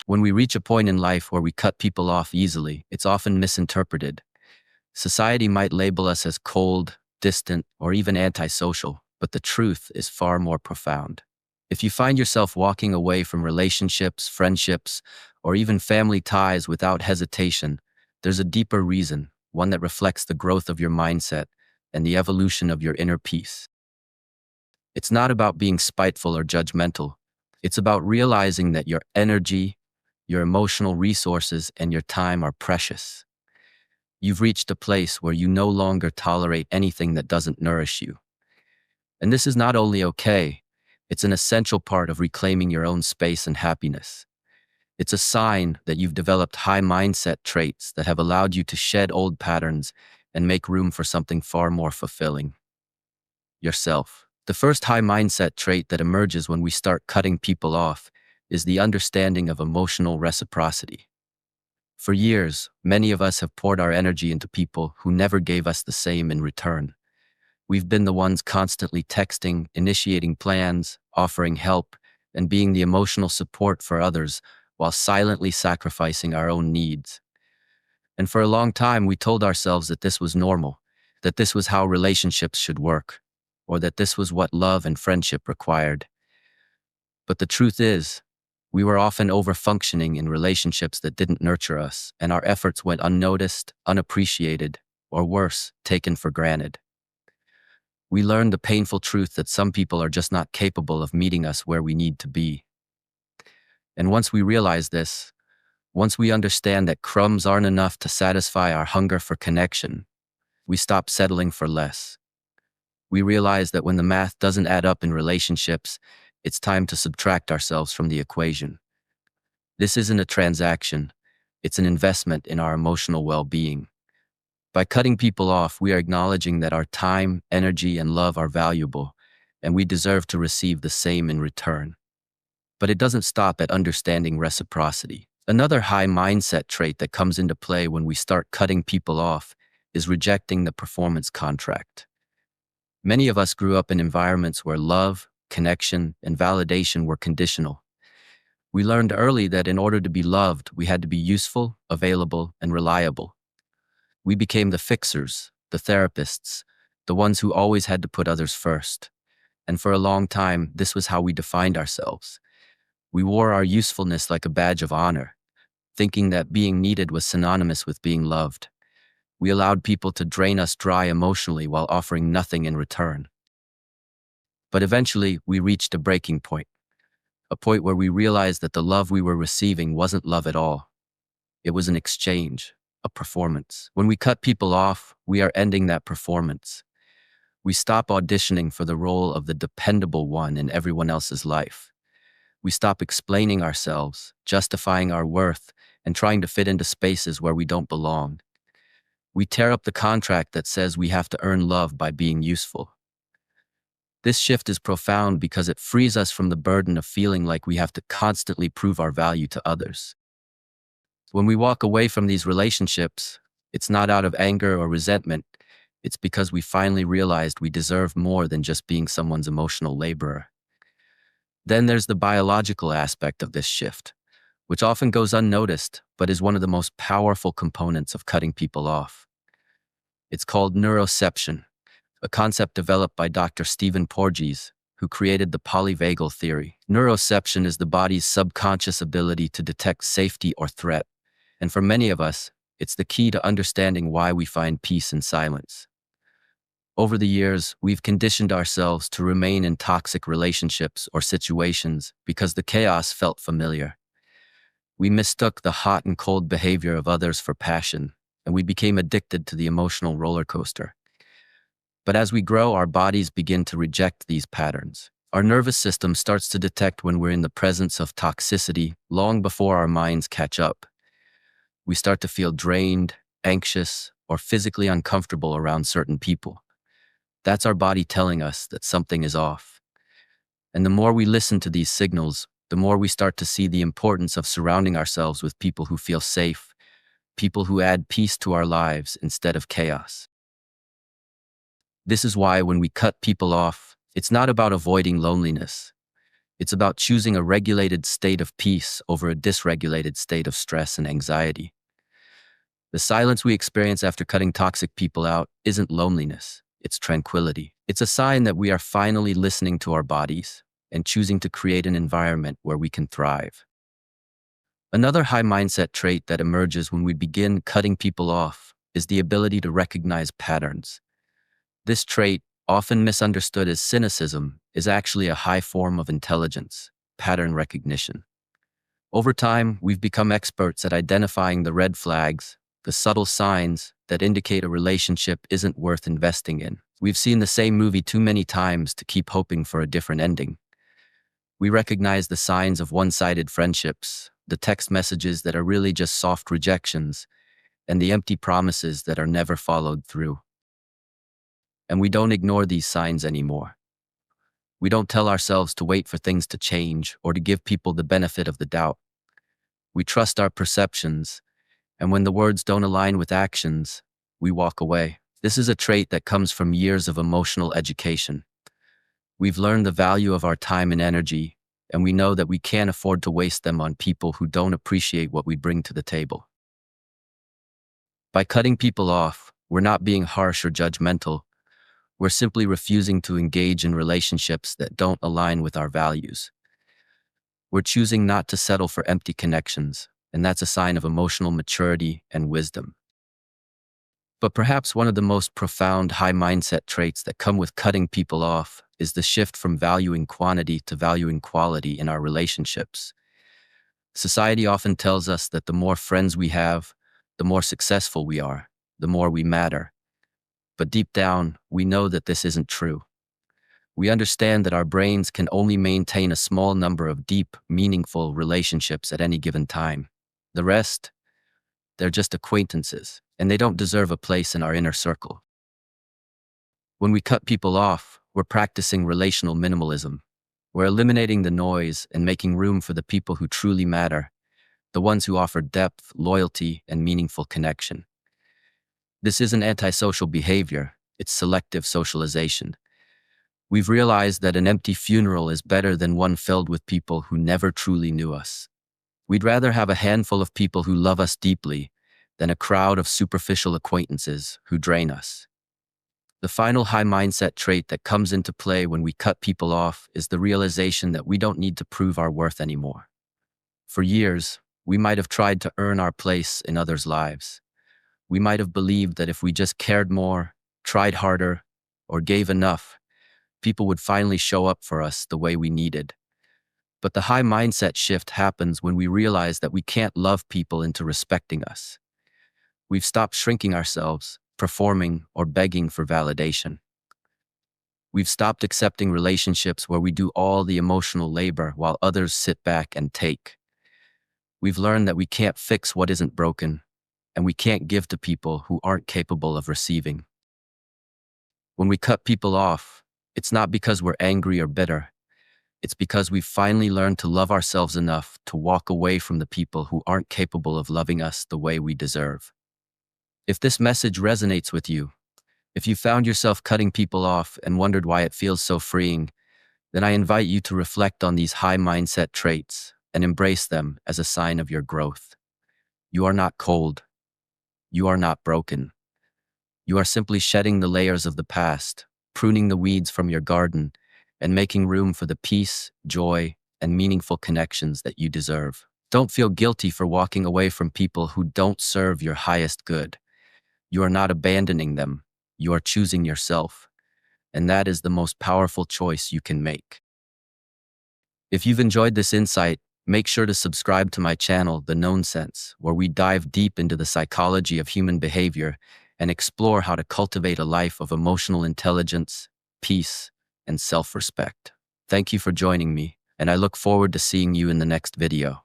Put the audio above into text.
When we reach a point in life where we cut people off easily, it's often misinterpreted. Society might label us as cold, distant, or even antisocial, but the truth is far more profound. If you find yourself walking away from relationships, friendships, or even family ties without hesitation, there's a deeper reason, one that reflects the growth of your mindset and the evolution of your inner peace. It's not about being spiteful or judgmental. It's about realizing that your energy, your emotional resources, and your time are precious. You've reached a place where you no longer tolerate anything that doesn't nourish you. And this is not only okay, it's an essential part of reclaiming your own space and happiness. It's a sign that you've developed high mindset traits that have allowed you to shed old patterns and make room for something far more fulfilling: yourself. The first high mindset trait that emerges when we start cutting people off is the understanding of emotional reciprocity. For years, many of us have poured our energy into people who never gave us the same in return. We've been the ones constantly texting, initiating plans, offering help, and being the emotional support for others while silently sacrificing our own needs. And for a long time, we told ourselves that this was normal, that this was how relationships should work, or that this was what love and friendship required. But the truth is, we were often overfunctioning in relationships that didn't nurture us, and our efforts went unnoticed, unappreciated, or worse, taken for granted. We learned the painful truth that some people are just not capable of meeting us where we need to be. And once we realize this, once we understand that crumbs aren't enough to satisfy our hunger for connection, we stop settling for less. We realize that when the math doesn't add up in relationships, it's time to subtract ourselves from the equation. This isn't a transaction, it's an investment in our emotional well-being. By cutting people off, we are acknowledging that our time, energy, and love are valuable, and we deserve to receive the same in return. But it doesn't stop at understanding reciprocity. Another high mindset trait that comes into play when we start cutting people off is rejecting the performance contract. Many of us grew up in environments where love, connection, and validation were conditional. We learned early that in order to be loved, we had to be useful, available, and reliable. We became the fixers, the therapists, the ones who always had to put others first. And for a long time, this was how we defined ourselves. We wore our usefulness like a badge of honor, thinking that being needed was synonymous with being loved. We allowed people to drain us dry emotionally while offering nothing in return. But eventually, we reached a breaking point, a point where we realized that the love we were receiving wasn't love at all. It was an exchange, a performance. When we cut people off, we are ending that performance. We stop auditioning for the role of the dependable one in everyone else's life. We stop explaining ourselves, justifying our worth, and trying to fit into spaces where we don't belong. We tear up the contract that says we have to earn love by being useful. This shift is profound because it frees us from the burden of feeling like we have to constantly prove our value to others. When we walk away from these relationships, it's not out of anger or resentment. It's because we finally realized we deserve more than just being someone's emotional laborer. Then there's the biological aspect of this shift, which often goes unnoticed, but is one of the most powerful components of cutting people off. It's called Neurosception, a concept developed by Dr. Stephen Porges, who created the Polyvagal Theory. Neurosception is the body's subconscious ability to detect safety or threat, and for many of us, it's the key to understanding why we find peace in silence. Over the years, we've conditioned ourselves to remain in toxic relationships or situations because the chaos felt familiar. We mistook the hot and cold behavior of others for passion, and we became addicted to the emotional roller coaster. But as we grow, our bodies begin to reject these patterns. Our nervous system starts to detect when we're in the presence of toxicity long before our minds catch up. We start to feel drained, anxious, or physically uncomfortable around certain people. That's our body telling us that something is off. And the more we listen to these signals, the more we start to see the importance of surrounding ourselves with people who feel safe, people who add peace to our lives instead of chaos. This is why when we cut people off, it's not about avoiding loneliness. It's about choosing a regulated state of peace over a dysregulated state of stress and anxiety. The silence we experience after cutting toxic people out isn't loneliness, it's tranquility. It's a sign that we are finally listening to our bodies and choosing to create an environment where we can thrive. Another high mindset trait that emerges when we begin cutting people off is the ability to recognize patterns. This trait, often misunderstood as cynicism, is actually a high form of intelligence, pattern recognition. Over time, we've become experts at identifying the red flags, the subtle signs that indicate a relationship isn't worth investing in. We've seen the same movie too many times to keep hoping for a different ending. We recognize the signs of one-sided friendships, the text messages that are really just soft rejections, and the empty promises that are never followed through. And we don't ignore these signs anymore. We don't tell ourselves to wait for things to change or to give people the benefit of the doubt. We trust our perceptions, and when the words don't align with actions, we walk away. This is a trait that comes from years of emotional education. We've learned the value of our time and energy, and we know that we can't afford to waste them on people who don't appreciate what we bring to the table. By cutting people off, we're not being harsh or judgmental. We're simply refusing to engage in relationships that don't align with our values. We're choosing not to settle for empty connections, and that's a sign of emotional maturity and wisdom. But perhaps one of the most profound high mindset traits that come with cutting people off is the shift from valuing quantity to valuing quality in our relationships. Society often tells us that the more friends we have, the more successful we are, the more we matter. But deep down, we know that this isn't true. We understand that our brains can only maintain a small number of deep, meaningful relationships at any given time. The rest, they're just acquaintances, and they don't deserve a place in our inner circle. When we cut people off, we're practicing relational minimalism. We're eliminating the noise and making room for the people who truly matter, the ones who offer depth, loyalty, and meaningful connection. This isn't antisocial behavior, it's selective socialization. We've realized that an empty funeral is better than one filled with people who never truly knew us. We'd rather have a handful of people who love us deeply than a crowd of superficial acquaintances who drain us. The final high mindset trait that comes into play when we cut people off is the realization that we don't need to prove our worth anymore. For years, we might have tried to earn our place in others' lives. We might have believed that if we just cared more, tried harder, or gave enough, people would finally show up for us the way we needed. But the high mindset shift happens when we realize that we can't love people into respecting us. We've stopped shrinking ourselves, performing, or begging for validation. We've stopped accepting relationships where we do all the emotional labor while others sit back and take. We've learned that we can't fix what isn't broken, and we can't give to people who aren't capable of receiving. When we cut people off, it's not because we're angry or bitter. It's because we've finally learned to love ourselves enough to walk away from the people who aren't capable of loving us the way we deserve. If this message resonates with you, if you found yourself cutting people off and wondered why it feels so freeing, then I invite you to reflect on these high mindset traits and embrace them as a sign of your growth. You are not cold. You are not broken. You are simply shedding the layers of the past, pruning the weeds from your garden, and making room for the peace, joy, and meaningful connections that you deserve. Don't feel guilty for walking away from people who don't serve your highest good. You are not abandoning them. You are choosing yourself. And that is the most powerful choice you can make. If you've enjoyed this insight, make sure to subscribe to my channel, The Known Sense, where we dive deep into the psychology of human behavior and explore how to cultivate a life of emotional intelligence, peace, and self-respect. Thank you for joining me, and I look forward to seeing you in the next video.